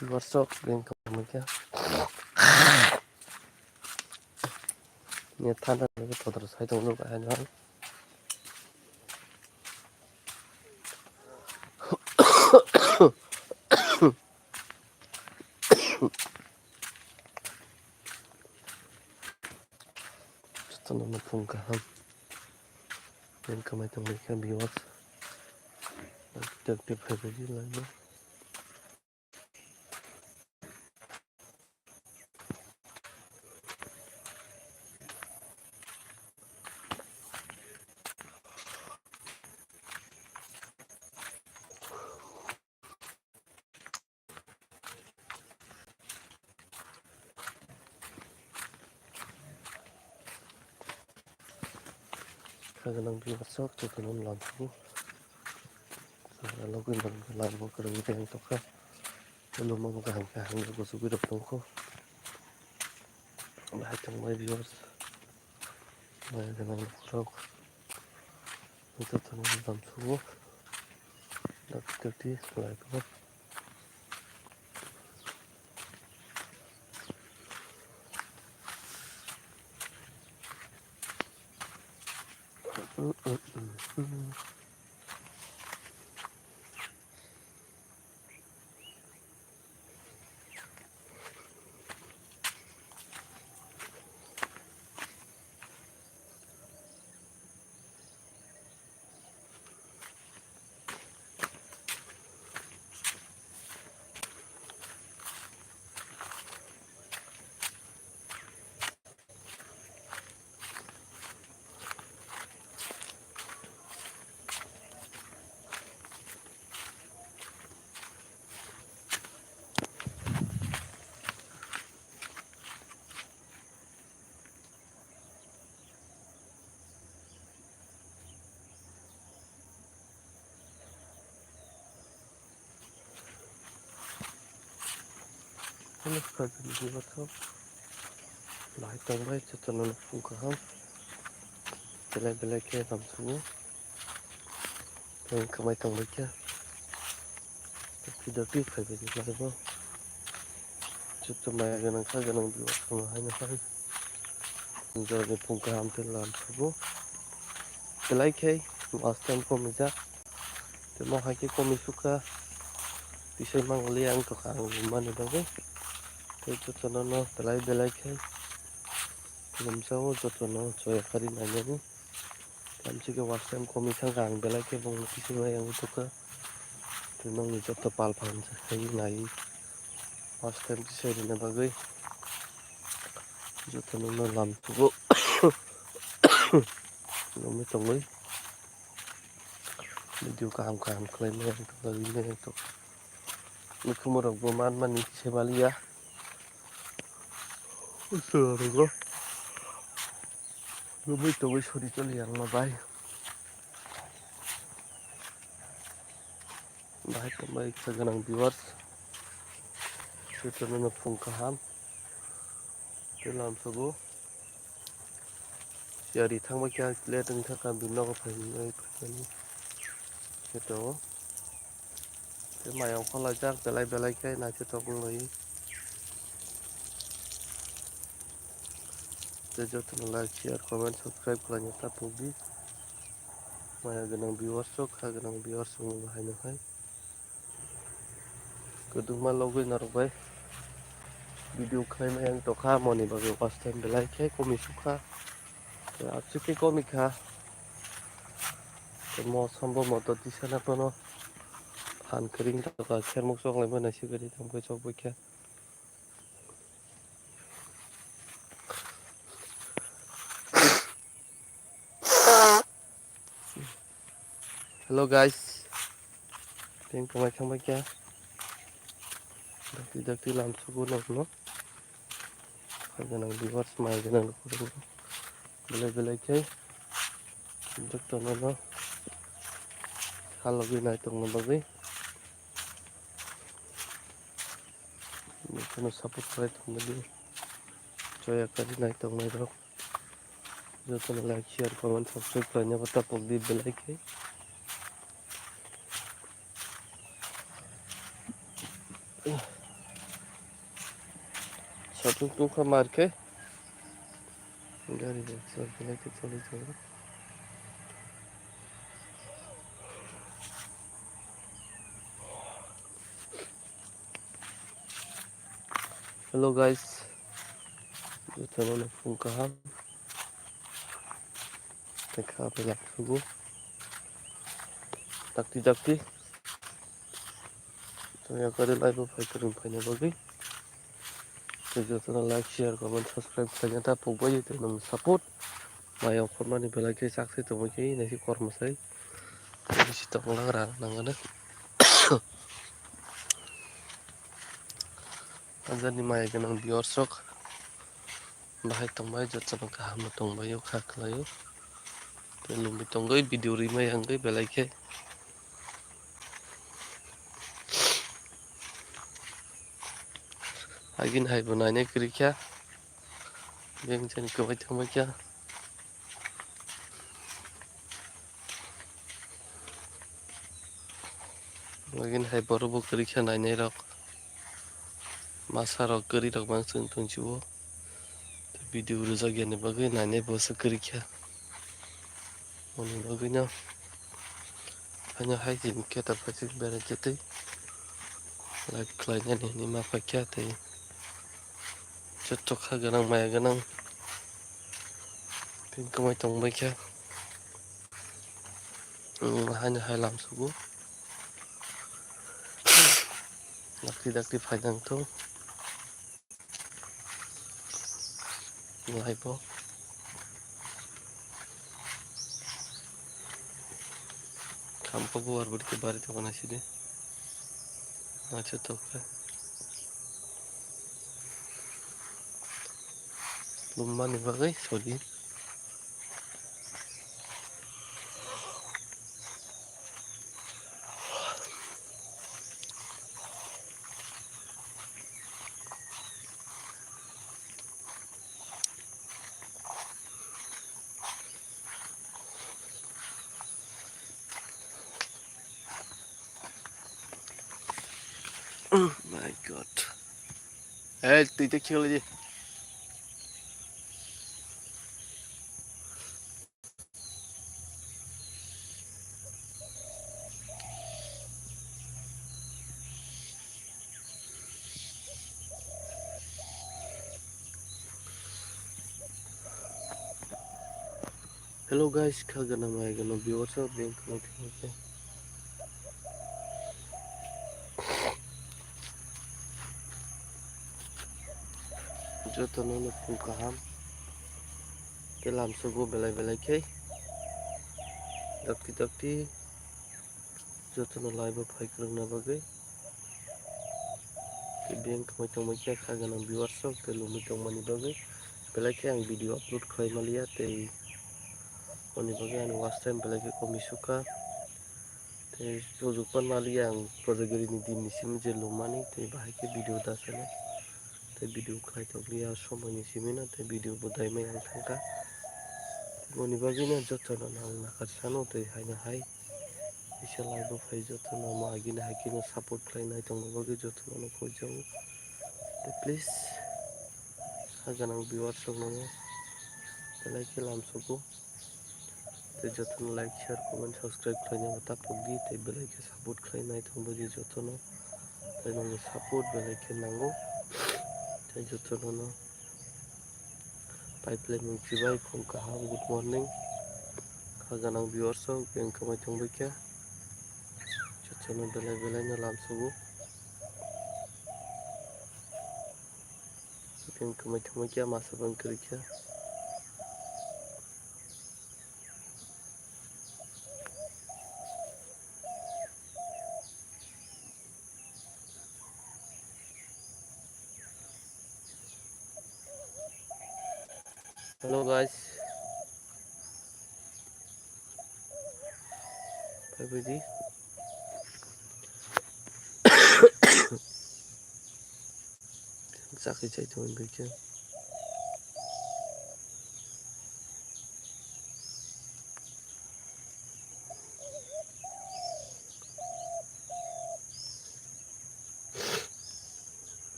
Workshop bên cạnh mình kia nhiệt than là cái tổ thuật sai tổng lúc lại nữa chúng nó phun cả ham bên cạnh mấy tổng mình kia bị work được tiếp phải cái gì lại nữa cái năng bị workshop cho tụi nó làm thú là quên bằng làm một cái đồng tiền tốt khác luôn mong cái hàng của số quy độc đúng không hai trăm mấy viewers này cái năng đâu chúng ta thằng làm thú đặt cái tí lại các bạn nó phải bị workshop lại tổng mấy cho tụi nó phun cả ham cái này kia làm thú bên cạnh mấy tổng mấy kia thì được tiếp phải bị lại không chúng mày cái năng khác cái năng bị workshop hay nó khác giờ cái phun cả ham tên làm thú cái này kia last time có mình ra thì mau hai cái có mình suka thì xây mang liang to khang mana đâu cái thì cho nó belai kia làm sao cho nó chơi khari này nhé làm chi cái last time có mình thang gang belai kia bông thì xây mang suka thì nó người cho tập pal phan hay này last time thì xây đến bao cái cho nó làm thú nó mới trồng ấy video cam claim này to cái này to nó không một đồng man man sẽ bali ya sửa rồi cơ nó mới to cái số đi cho liền mà bay bay tầm bay sẽ cái năng viewers cho nó phun cả ham để làm sao bố giờ đi thang bay kia lên từng thang cam bị nó phải người phải cái đó cái mày ông không lại chắc belai cái này cho tao cũng lấy để cho tụi nó like share comment subscribe kalau nyata publik maya ganang viewers sok ha ganang viewers ng bahay na hay kadung malogay na robay video kay mayang to ka mo ni bagay last time belai kay komisuk ha actually komik ha to mo sambho mo to tisana pano han kering to ka kher muk sok lai bana sigari tam ko chok bokya hello guys tiếng kamai khang bakya dakti lam sugu nok no ganang viewers mai ganang ko belai kay untuk to no kalau gini itu ngebagi, ini support saya itu ngebagi, coba kali naik itu ngebagi, jadi like share comment subscribe banyak betul pokoknya bel like, साथुं तुखा मार के गाड़ी लेके चले जाओ। Hello guys, जुथानो फुंकाहाम देखा पे लाखुगु dakti तो यहाँ करे लाइव फाइटर फाइने बगी तो जुथानो लाइक शेयर कमेंट सब्सक्राइब खालामना था फुंबाय तो नों सपोर्ट मायाव खरमानि बेलाके साख्रि तो मखि नैसि कर्मसै बिसि तंलाग्रा नांगोन अंजानि माया गोनां बियर्सक बाहाय तंबाय जुथानो गाहाम तंबायो खाख्लायो तो लुमि तंगै भिडिअ रिमाय आंगै बेलाके आगिन हाय बनाने करिखा बेंग जन कबाय थांबाय क्या आगिन हाय बरोबो करिखा नायनाय रक मासा रक करि रक बांसिन तुंचिबो भिडिअ रोजा गियानि बागै नायनाय बसो करिखा उनि बागैनो फाइनो हाय जिन केटा फाइसिक बेरे जेतै लाइक खालायनानै नि मा फाख्या थायो जत्थ' खा गोनां माया गोनां फिन कमाय तंबायखा हायनो हाय लामसुगु दाख्रि फायनांथ' लाइफआव खामफागौ आरो बदि बारि तगनायसिदि अच्छा तो लुम्बानि बागै सरि माय गॉड ए तुई तो खेल जी हेलो गाइस खागोना माय गोनां बिवार्स बेंक में जतनो फुंकाहाम के लामसुगु बेलाय dakti जतनो लाइव फाइक्रंना बागै बेंक में तंबाय खागोना बिवार्स ते लुमि तंमानि बागै बेलायके आं भिडिअ अपलोड खालामलिया ते उनि बागै आं वाच टाइम बेलायके कमिसुका ते सुजुगपान मालिया आं प्रजेक्टगिरिनि दिननिसिम जे लुमानि ते बाहायके भिडिअ दासने ते भिडिअ खायथलिया समयनि सिमिना ते भिडिअ बदायमै आं थांगा उनि बागैनो जतनो आं नाखारसानो ते हायनो हाय इसे लाइव फाइ जतनो मा आगिनो हायकिनो सपोर्ट खालायनाय तंबा बागै जतनो फैजाव ते प्लिज खागोनां बिवार्स नोङो बेलायके लामसुगु ते जतनो लाइक शेयर कमेंट सब्सक्राइब खालायनो मता पगि ते बेलायके सपोर्ट खालायनाय तंबा जतनो ते नोंनि सपोर्ट बेलायके नांगौ ते जतनो पाइपलाइन मिथिबाय फुंकाहाम गुड मर्निं खागोनां बिवार्स बेंक कमाय तंबायखा जतनो बेलायनो लामसुगु बेंक कमाय तंबायखा मासा बंद करिखा हेलो गाइस फाइबायदि साखै चाइथमोन बेखौ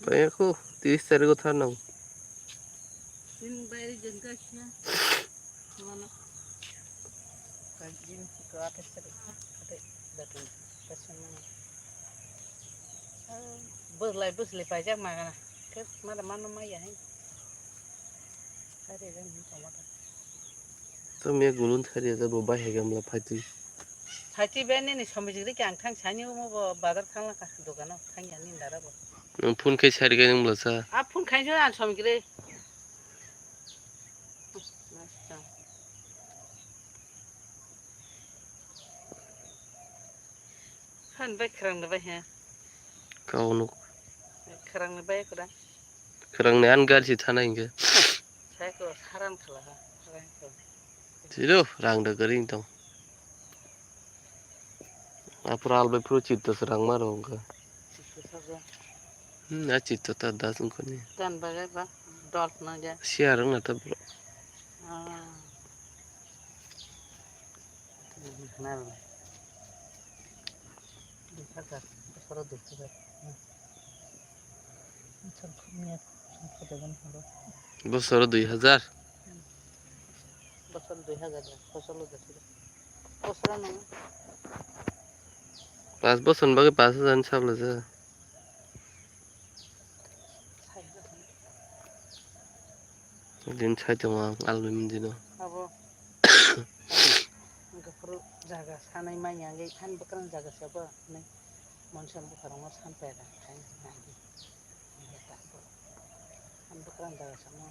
Bayarku 30 tarik ko थारनांगौ बोस्लाय पाइजाक मागना kes mana mana maya hai hari kan tomato तो मैं गुलुन थारी जब बाहे gamla फाइती फाइती बेने नि समझिरे कि आं थां सानि मो बाजार थांला का दुकानाव थांया नि दाराबो नों फुन खै सारि गाय नंब्लासा आ फुन खाइसो आं समझिरे फान बाय खरांनो बाय हे गावनो खरांनो बाय खरा खरांनायानो गाज्रि थानाय इनगो सायको सारान खालाहा Tido, rang da garing tong. Apura albe pro chitto serang maro ka. Na chitto ta dasun ko ni. Dan bagai ba dot na ja. Siarang na ta bro. Ah. Nal. Dikhagar, soro dikhagar. Chal khumia khodagan haro. Bosoro 2000. Bosol 2000 fosolo dasira. Fosolo na. 5 boson bage 5000 sabla ja. Din chai tong albe mindino. Abo. Gafuru jaga sanai manya ngai kan bakran jaga siapa nai monsan bukarang mo san peda kain nagi. Kan bakran jaga sama.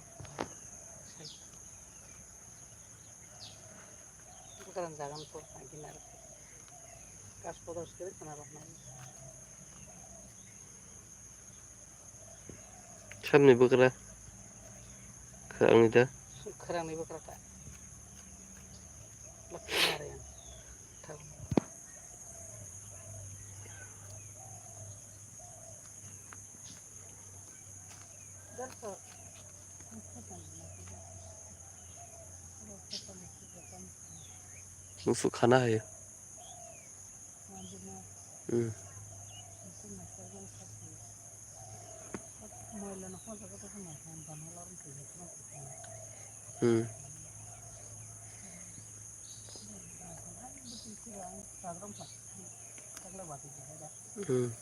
Bukan jangan po lagi narik. Kas podos kiri kenapa nang? Samni bakra. Kerang ni da. Kerang ni bukan tak. Lepas hari yang tahu. Dan so. Musuh खाना है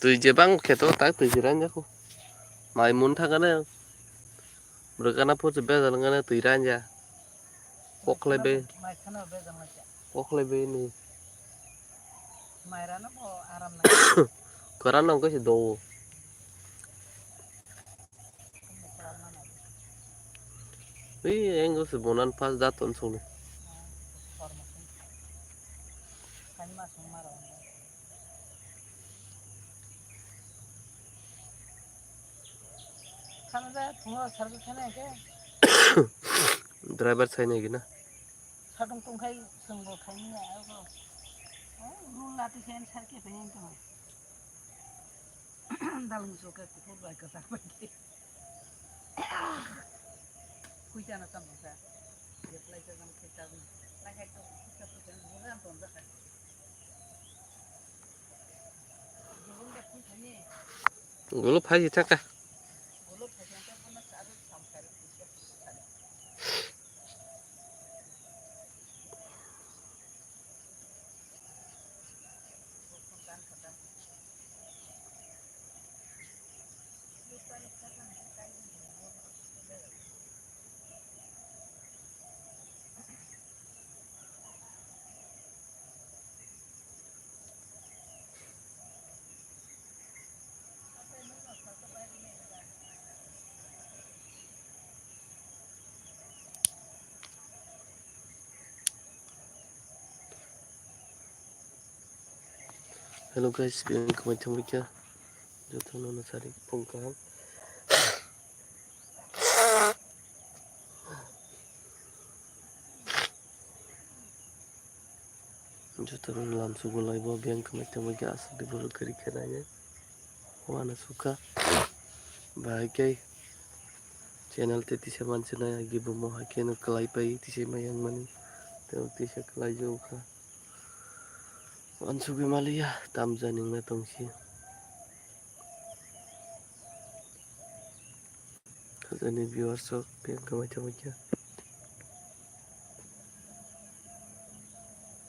tùy chế băng khét to tak tùy chế ran ja ko mai mun tha kana berkana po se be dalangana tùy ran ja kokle be ni Mairana po aram na. koran nang ko se do engo se bonan pas daton sone Kanima sumara. Kanada tunga sarga kana ke? driver sai ne gina Sadung tungkai senggo kani ya ko. Rul lati sen sarke pengen to. Dalam suka kupur baik ke sampai. Kuitan atam sa. Dia play jam kita ni. Lagi tu kita punya bukan pun dah. Gulung dah kuitan ni. gulu phai ta ka Gulung kuitan tu pun satu sampai kita. hello guys biang kemai thang bikya jothon na sari pungka jothon lam sugulai bo biang kemai thang bikya as de bol kari kheranya wana suka bhai kai channel te tise mansina gibo mo hakeno kalai pai tise mayang mani te tise kalai jo ka Ansugi Malia tamjaning na tongsi. Kazani viewers of Piyangka macam-macam.